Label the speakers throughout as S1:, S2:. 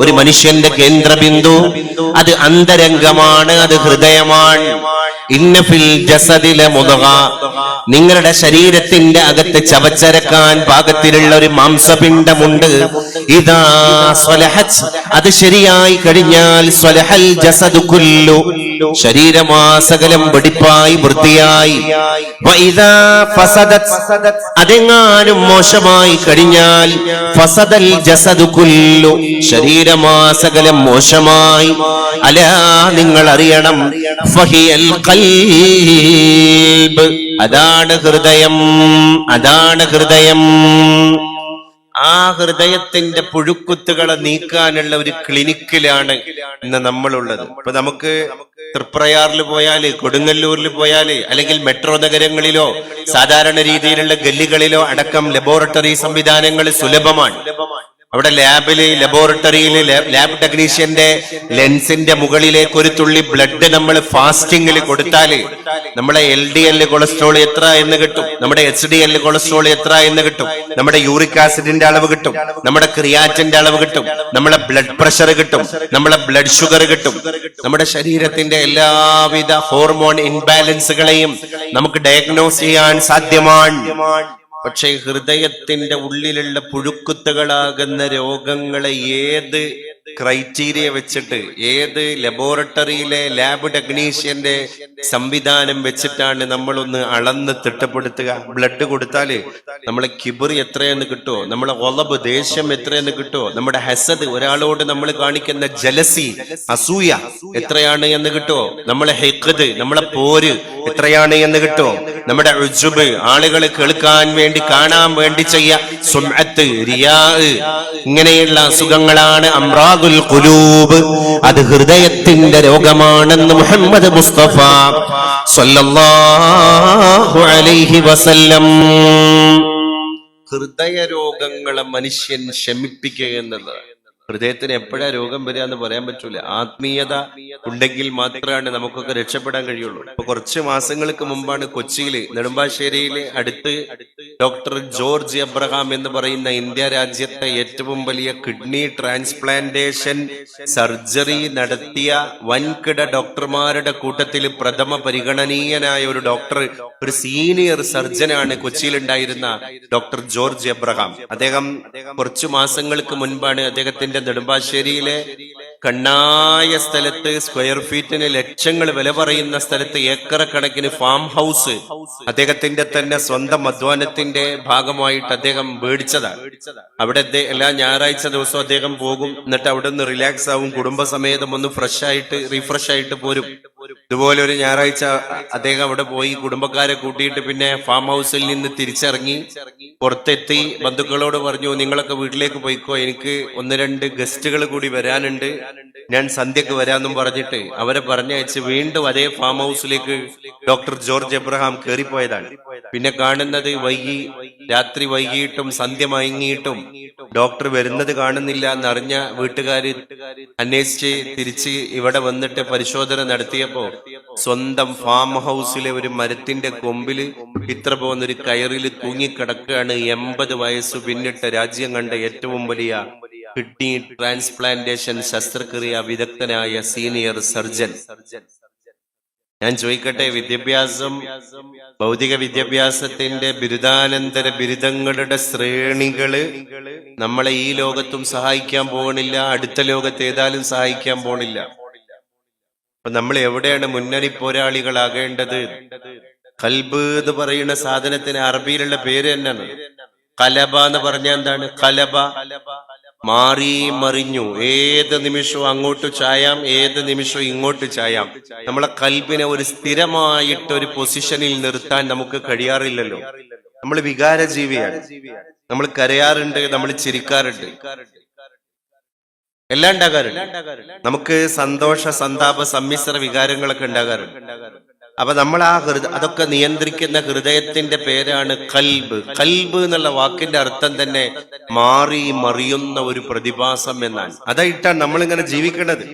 S1: ഒരു മനുഷ്യന്റെ കേന്ദ്രബിന്ദു അത് അന്തരംഗമാണ്, അത് ഹൃദയമാണ്. ഇന്ന ഫിൽ ജസദിലെ മുദ്ഗ, നിങ്ങളുടെ ശരീരത്തിന്റെ അകത്ത് ചവച്ചരക്കാൻ പാകത്തിലുള്ള ഒരു മാംസപിണ്ഡമുണ്ട്. ഇദാ സ്വലഹത്, അത് ശരിയായി കഴിഞ്ഞാൽ സ്വലഹൽ ജസദു കുല്ലു, ശരീരമാസകലം വെടിപ്പായി വൃത്തിയായി. വഇദാ ഫസദത്, അതെങ്ങാനും മോശമായി കഴിഞ്ഞാൽ ഫസദൽ ജസദു കുല്ലു, ശരീരമാസകലം മോശമായി. അലാ, നിങ്ങൾ അറിയണം, ഫഹിയൽ ഖൽബ്, അതാണ് ഹൃദയം, അതാണ് ഹൃദയം. ആ ഹൃദയത്തിന്റെ പുഴുക്കുത്തുകളെ നീക്കാനുള്ള ഒരു ക്ലിനിക്കിലാണ് ഇന്ന് നമ്മളുള്ളത്. ഇപ്പൊ നമുക്ക് തൃപ്രയാറിൽ പോയാല്, കൊടുങ്ങല്ലൂരിൽ പോയാല്, അല്ലെങ്കിൽ മെട്രോ നഗരങ്ങളിലോ സാധാരണ രീതിയിലുള്ള ഗല്ലികളിലോ അടക്കം ലബോറട്ടറി സംവിധാനങ്ങൾ സുലഭമാണ്. അവിടെ ലാബില്, ലബോറട്ടറിയില് ലാബ് ടെക്നീഷ്യന്റെ ലെൻസിന്റെ മുകളിലേക്ക് ഒരു തുള്ളി ബ്ലഡ് നമ്മൾ ഫാസ്റ്റിംഗിൽ കൊടുത്താല് നമ്മളെ LDL കൊളസ്ട്രോൾ എത്ര എന്ന് കിട്ടും, നമ്മുടെ HDL കൊളസ്ട്രോൾ എത്ര എന്ന് കിട്ടും, നമ്മുടെ യൂറിക് ആസിഡിന്റെ അളവ് കിട്ടും, നമ്മുടെ ക്രിയാറ്റിന്റെ അളവ് കിട്ടും, നമ്മളെ ബ്ലഡ് പ്രഷർ കിട്ടും, നമ്മളെ ബ്ലഡ് ഷുഗർ കിട്ടും. നമ്മുടെ ശരീരത്തിന്റെ എല്ലാവിധ ഹോർമോൺ ഇൻബാലൻസുകളെയും നമുക്ക് ഡയഗ്നോസ് ചെയ്യാൻ സാധ്യമാണ്. പക്ഷേ ഹൃദയത്തിന്റെ ഉള്ളിലുള്ള പുഴുക്കുത്തുകളാകുന്ന രോഗങ്ങളെ ഏത് ക്രൈറ്റീരിയ വെച്ചിട്ട്, ഏത് ലബോറട്ടറിയിലെ ലാബ് ടെക്നീഷ്യന്റെ സംവിധാനം വെച്ചിട്ടാണ് നമ്മളൊന്ന് അളന്ന് തിട്ടപ്പെടുത്തുക? ബ്ലഡ് കൊടുത്താല് നമ്മളെ കിബർ എത്രയെന്ന് കിട്ടുമോ, നമ്മളെ ഒളബ്, ദേഷ്യം എത്രയെന്ന് കിട്ടുമോ, നമ്മുടെ ഹസദ്, ഒരാളോട് നമ്മൾ കാണിക്കുന്ന ജലസി, അസൂയ എത്രയാണ് എന്ന് കിട്ടുമോ, നമ്മളെ ഹിഖ്ദ്, നമ്മളെ പോര് എത്രയാണ് എന്ന് കിട്ടുമോ, നമ്മുടെ ഉജ്ബ്, ആളുകൾ കേൾക്കാൻ വേണ്ടി, കാണാൻ വേണ്ടി ചെയ്യ സുംഅത്ത്, റിയാ, ഇങ്ങനെയുള്ള അസുഖങ്ങളാണ് അംറാദുൽ ഖുലൂബ്. അത് ഹൃദയത്തിന്റെ രോഗമാണെന്ന് മുഹമ്മദ് മുസ്തഫ സ്വല്ലല്ലാഹു അലൈഹി വസല്ലം. ഹൃദയ രോഗങ്ങളെ മനുഷ്യൻ ശമിപ്പിക്കുക എന്നുള്ളത്. ഹൃദയത്തിന് എപ്പോഴാ രോഗം വരിക എന്ന് പറയാൻ പറ്റൂല. ആത്മീയത ഉണ്ടെങ്കിൽ മാത്രമാണ് നമുക്കൊക്കെ രക്ഷപ്പെടാൻ കഴിയുള്ളൂ. ഇപ്പൊ കുറച്ച് മാസങ്ങൾക്ക് മുമ്പാണ് കൊച്ചിയില്, നെടുമ്പാശ്ശേരിയില് അടുത്ത് ഡോക്ടർ ജോർജ് എബ്രഹാം എന്ന് പറയുന്ന ഇന്ത്യ രാജ്യത്തെ ഏറ്റവും വലിയ കിഡ്നി ട്രാൻസ്പ്ലാന്റേഷൻ സർജറി നടത്തിയ വൻകിട ഡോക്ടർമാരുടെ കൂട്ടത്തിൽ പ്രഥമ പരിഗണനീയനായ ഒരു ഡോക്ടർ, ഒരു സീനിയർ സർജനാണ് കൊച്ചിയിലുണ്ടായിരുന്ന ഡോക്ടർ ജോർജ് എബ്രഹാം. അദ്ദേഹം കുറച്ചു മാസങ്ങൾക്ക് മുൻപാണ് അദ്ദേഹത്തിന്റെ നെടുമ്പാശ്ശേരിയിലെ കണ്ണായ സ്ഥലത്ത്, സ്ക്വയർ ഫീറ്റിന് ലക്ഷങ്ങൾ വില പറയുന്ന സ്ഥലത്ത് ഏക്കർ കണക്കിന് ഫാം ഹൗസ് അദ്ദേഹത്തിന്റെ തന്നെ സ്വന്തം അധ്വാനത്തിന്റെ ഭാഗമായിട്ട് അദ്ദേഹം മേടിച്ചതാണ്. അവിടെ എല്ലാ ഞായറാഴ്ച ദിവസവും അദ്ദേഹം പോകും, എന്നിട്ട് അവിടെ നിന്ന് റിലാക്സ് ആവും, കുടുംബസമേതം ഒന്ന് ഫ്രഷ് ആയിട്ട് റീഫ്രഷ് ആയിട്ട് പോരും. ഇതുപോലെ ഒരു ഞായറാഴ്ച അദ്ദേഹം അവിടെ പോയി കുടുംബക്കാരെ കൂട്ടിയിട്ട് പിന്നെ ഫാം ഹൗസിൽ നിന്ന് തിരിച്ചിറങ്ങി പുറത്തെത്തി ബന്ധുക്കളോട് പറഞ്ഞു, നിങ്ങളൊക്കെ വീട്ടിലേക്ക് പോയിക്കോ, എനിക്ക് 1-2 ഗസ്റ്റുകൾ കൂടി വരാനുണ്ട്, ഞാൻ സന്ധ്യക്ക് വരാമെന്നും പറഞ്ഞിട്ട് അവരെ പറഞ്ഞയച്ച് വീണ്ടും അതേ ഫാം ഹൗസിലേക്ക് ഡോക്ടർ ജോർജ് എബ്രഹാം കയറിപ്പോയതാണ്. പിന്നെ കാണുന്നത് രാത്രി വൈകിയിട്ടും സന്ധ്യ മയങ്ങിയിട്ടും ഡോക്ടർ വരുന്നത് കാണുന്നില്ല എന്നറിഞ്ഞ വീട്ടുകാര് അന്വേഷിച്ച് തിരിച്ച് ഇവിടെ വന്നിട്ട് പരിശോധന നടത്തിയപ്പോ സ്വന്തം ഫാം ഹൗസിലെ ഒരു മരത്തിന്റെ കൊമ്പില് ഇത്ര പോകുന്നൊരു കയറിൽ തൂങ്ങിക്കിടക്കുകയാണ് 80 വയസ്സ് പിന്നിട്ട രാജ്യം കണ്ട ഏറ്റവും വലിയ കിഡ്നി ട്രാൻസ്പ്ലാന്റേഷൻ ശസ്ത്രക്രിയ വിദഗ്ധനായ സീനിയർ സർജൻ. ഞാൻ ചോദിക്കട്ടെ, ഭൗതിക വിദ്യാഭ്യാസത്തിന്റെ ബിരുദാനന്തര ബിരുദങ്ങളുടെ ശ്രേണികള് നമ്മളെ ഈ ലോകത്തും സഹായിക്കാൻ പോകണില്ല, അടുത്ത ലോകത്ത് ഏതായാലും സഹായിക്കാൻ പോണില്ല. അപ്പൊ നമ്മൾ എവിടെയാണ് മുന്നണി പോരാളികളാകേണ്ടത്? ഖൽബ് എന്ന് പറയുന്ന സാധനത്തിന് അറബിയിലുള്ള പേര് തന്നെയാണ്. കലബ എന്ന് പറഞ്ഞാൽ എന്താണ്? കലബ, മാറി മറിഞ്ഞു, ഏത് നിമിഷവും അങ്ങോട്ട് ചായാം, ഏത് നിമിഷവും ഇങ്ങോട്ട് ചായാം. നമ്മളെ കൽബിനെ ഒരു സ്ഥിരമായിട്ട് ഒരു പൊസിഷനിൽ നിർത്താൻ നമുക്ക് കഴിയാറില്ലല്ലോ. നമ്മൾ വികാരജീവിയാണ്. നമ്മൾ കരയാറുണ്ട്, നമ്മൾ ചിരിക്കാറുണ്ട്, എല്ലാം ഉണ്ടാകാറുണ്ട്. നമുക്ക് സന്തോഷ, സന്താപ, സമ്മിശ്ര വികാരങ്ങളൊക്കെ ഉണ്ടാകാറുണ്ട്. അപ്പൊ നമ്മൾ അതൊക്കെ നിയന്ത്രിക്കുന്ന ഹൃദയത്തിന്റെ പേരാണ് ഖൽബ്. ഖൽബ് എന്നുള്ള വാക്കിന്റെ അർത്ഥം തന്നെ മാറി മറിയുന്ന ഒരു പ്രതിഭാസം എന്നാണ്. അതായിട്ടാണ് നമ്മളിങ്ങനെ ജീവിക്കേണ്ടത്.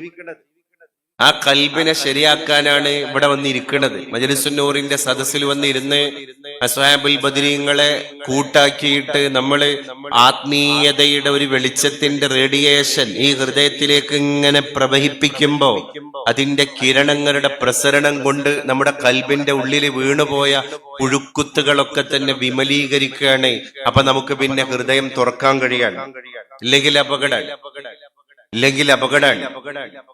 S1: ആ കൽബിനെ ശരിയാക്കാനാണ് ഇവിടെ വന്നിരിക്കുന്നത്. മജ്‌ലിസുന്നൂറിന്റെ സദസ്സിൽ വന്നിരുന്ന് അസ്ഹാബുൽ ബദരീങ്ങളെ കൂട്ടാക്കിയിട്ട് നമ്മള് ആത്മീയതയുടെ ഒരു വെളിച്ചത്തിന്റെ റേഡിയേഷൻ ഈ ഹൃദയത്തിലേക്ക് ഇങ്ങനെ പ്രവഹിപ്പിക്കുമ്പോ അതിന്റെ കിരണങ്ങളുടെ പ്രസരണം കൊണ്ട് നമ്മുടെ കൽബിന്റെ ഉള്ളിൽ വീണുപോയ പുഴുക്കുത്തുകളൊക്കെ തന്നെ വിമലീകരിക്കുകയാണ്. അപ്പൊ നമുക്ക് പിന്നെ ഹൃദയം തുറക്കാൻ കഴിയാണ്. ഇല്ലെങ്കിൽ അപകടമാണ്.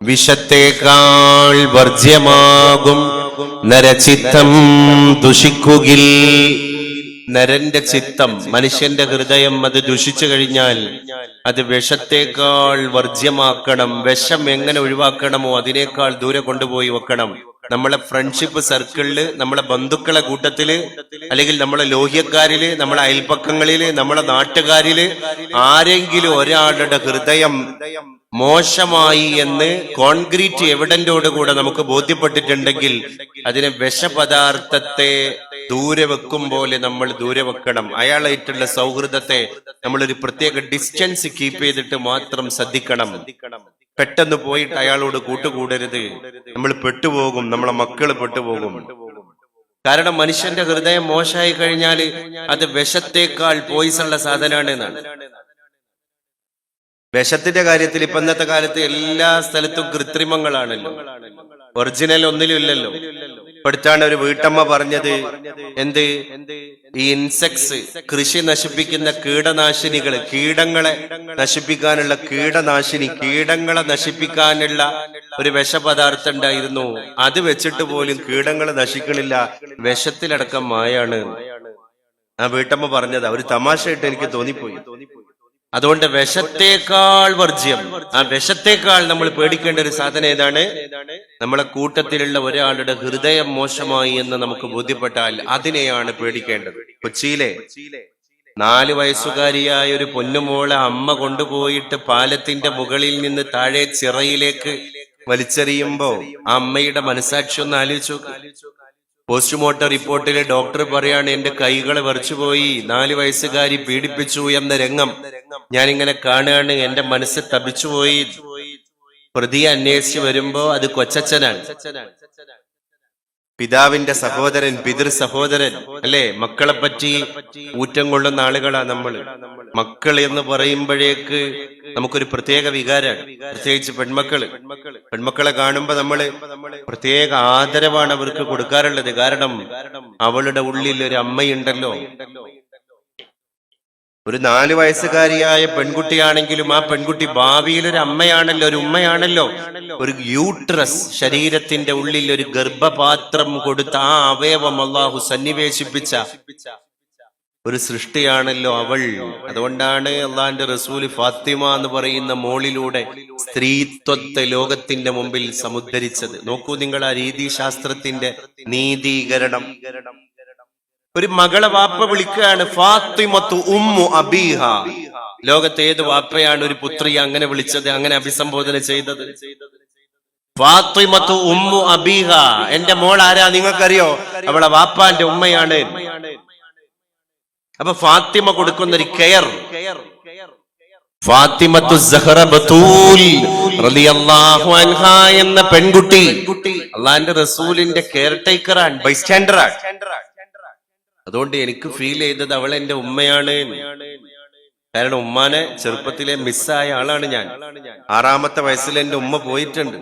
S1: വിഷത്തേക്കാൾ വർജ്യമാകും നരചിത്തം ദുഷിക്കുകിൽ. നരന്റെ ചിത്തം, മനുഷ്യന്റെ ഹൃദയം അത് ദുഷിച്ചു കഴിഞ്ഞാൽ അത് വിഷത്തേക്കാൾ വർജ്യമാക്കണം. വിഷം എങ്ങനെ ഒഴിവാക്കണമോ അതിനേക്കാൾ ദൂരെ കൊണ്ടുപോയി വെക്കണം. നമ്മളെ ഫ്രണ്ട്ഷിപ്പ് സർക്കിളില്, നമ്മളെ ബന്ധുക്കളെ കൂട്ടത്തില്, അല്ലെങ്കിൽ നമ്മളെ ലോഹ്യക്കാരില്, നമ്മളെ അയൽപ്പക്കങ്ങളില്, നമ്മളെ നാട്ടുകാരില് ആരെങ്കിലും ഒരാളുടെ ഹൃദയം മോശമായി എന്ന് കോൺക്രീറ്റ് എവിഡന്റോടുകൂടെ നമുക്ക് ബോധ്യപ്പെട്ടിട്ടുണ്ടെങ്കിൽ അതിനെ വിഷപദാർത്ഥത്തെ ദൂരെ വെക്കും പോലെ നമ്മൾ ദൂരെ വെക്കണം. അയാളായിട്ടുള്ള സൗഹൃദത്തെ നമ്മളൊരു പ്രത്യേക ഡിസ്റ്റൻസ് കീപ്പ് ചെയ്തിട്ട് മാത്രം ശ്രദ്ധിക്കണം. പെട്ടെന്ന് പോയിട്ട് അയാളോട് കൂട്ടുകൂടരുത്. നമ്മൾ പെട്ടുപോകും, നമ്മളെ മക്കള് പെട്ടുപോകും. കാരണം മനുഷ്യന്റെ ഹൃദയം മോശമായി കഴിഞ്ഞാൽ അത് വിഷത്തേക്കാൾ പോയിസുള്ള സാധനമാണ് എന്നാണ്. വിഷത്തിന്റെ കാര്യത്തിൽ ഇപ്പൊ ഇന്നത്തെ കാലത്ത് എല്ലാ സ്ഥലത്തും കൃത്രിമങ്ങളാണല്ലോ, ഒറിജിനൽ ഒന്നിലും ഇല്ലല്ലോ. ഇപ്പോഴത്താണ് ഒരു വീട്ടമ്മ പറഞ്ഞത്, എന്ത് ഈ ഇൻസെക്ട്സ്, കൃഷി നശിപ്പിക്കുന്ന കീടനാശിനികള്, കീടങ്ങളെ നശിപ്പിക്കാനുള്ള കീടനാശിനി, കീടങ്ങളെ നശിപ്പിക്കാനുള്ള ഒരു വിഷപദാർത്ഥം ഉണ്ടായിരുന്നു. അത് വെച്ചിട്ട് പോലും കീടങ്ങളെ നശിക്കണില്ല, വിഷത്തിലടക്കം മായാണ്. ആ വീട്ടമ്മ പറഞ്ഞത് ഒരു തമാശയായിട്ട് എനിക്ക് തോന്നിപ്പോയി. അതുകൊണ്ട് വിഷത്തേക്കാൾ വർജ്യം, ആ വിഷത്തേക്കാൾ നമ്മൾ പേടിക്കേണ്ട ഒരു സാധനം ഏതാണ്? നമ്മളെ കൂട്ടത്തിലുള്ള ഒരാളുടെ ഹൃദയം മോശമായി എന്ന് നമുക്ക് ബോധ്യപ്പെട്ടാൽ അതിനെയാണ് പേടിക്കേണ്ടത്. കൊച്ചിയിലെ 4 വയസ്സുകാരിയായ ഒരു പൊന്നുമോളെ അമ്മ കൊണ്ടുപോയിട്ട് പാലത്തിന്റെ മുകളിൽ നിന്ന് താഴെ ചിറയിലേക്ക് വലിച്ചെറിയുമ്പോ ആ അമ്മയുടെ മനസാക്ഷി ഒന്ന് ആലോചിച്ചു. പോസ്റ്റ്മോർട്ടം റിപ്പോർട്ടിലെ ഡോക്ടർ പറയാണ്, എന്റെ കൈകളെ വിറച്ചുപോയി, 4 വയസ്സുകാരി പീഡിപ്പിച്ചു എന്ന രംഗം ഞാനിങ്ങനെ കാണുകയാണ്. എന്റെ മനസ്സ് തപിച്ചുപോയി. പ്രതിയെ അന്വേഷിച്ച് വരുമ്പോ അത് കൊച്ചച്ഛനാണ്, പിതാവിന്റെ സഹോദരൻ, പിതൃ സഹോദരൻ അല്ലെ. മക്കളെ പറ്റി ഊറ്റം കൊള്ളുന്ന ആളുകളാ നമ്മള്. മക്കൾ എന്ന് പറയുമ്പോഴേക്ക് നമുക്കൊരു പ്രത്യേക വികാരമാണ്. പ്രത്യേകിച്ച് പെൺമക്കളെ കാണുമ്പോ നമ്മള് പ്രത്യേക ആദരവാണ് അവർക്ക് കൊടുക്കാറുള്ളത്. കാരണം അവളുടെ ഉള്ളിൽ ഒരു അമ്മയുണ്ടല്ലോ. ഒരു 4 വയസ്സുകാരിയായ പെൺകുട്ടിയാണെങ്കിലും ആ പെൺകുട്ടി ഭാവിയിൽ ഒരു അമ്മയാണല്ലോ, ഒരു ഉമ്മയാണല്ലോ. ഒരു യൂട്രസ്, ശരീരത്തിന്റെ ഉള്ളിൽ ഒരു ഗർഭപാത്രം കൊടുത്ത ആ അവയവം അല്ലാഹു സന്നിവേശിപ്പിച്ച ഒരു സൃഷ്ടിയാണല്ലോ അവൾ. അതുകൊണ്ടാണ് അള്ളാന്റെ റസൂല് ഫാത്തിമ എന്ന് പറയുന്ന മോളിലൂടെ സ്ത്രീത്വത്തെ ലോകത്തിന്റെ മുമ്പിൽ സമുദ്ധരിച്ചത്. നോക്കൂ നിങ്ങൾ ആ രീതിശാസ്ത്രത്തിന്റെ നീതീകരണം. ഒരു മകളെ വാപ്പ വിളിക്കുകയാണ് ഫാത്തിമത്തു ഉമ്മു അബീഹ. ലോകത്തെ ഏത് വാപ്പയാണ് ഒരു പുത്രിയെ അങ്ങനെ വിളിച്ചത്, അങ്ങനെ അഭിസംബോധന ചെയ്തത്? ഫാത്തിമത്തു ഉമ്മു അബീഹ. എന്റെ മോൾ ആരാ നിങ്ങൾക്കറിയോ? അവളെ വാപ്പാന്റെ ഉമ്മയാണ്. അപ്പൊ ഫാത്തിമ കൊടുക്കുന്ന ഒരു കെയർ, ഫാത്തിമത്തു സഹറ ബതൂൽ റളിയല്ലാഹു അൻഹാ എന്ന പെൺകുട്ടി അള്ളാന്റെ റസൂലിന്റെ കെയർ ടേക്കറാണ്, ബൈസ്റ്റാൻഡറാണ്. അതുകൊണ്ട് എനിക്ക് ഫീൽ ചെയ്തത് അവൾ എന്റെ ഉമ്മയാണ്. കാരണം ഉമ്മാനെ ചെറുപ്പത്തിലെ മിസ്സായ ആളാണ് ഞാൻ. 6-ാമത്തെ വയസ്സിൽ എന്റെ ഉമ്മ പോയിട്ടുണ്ട്.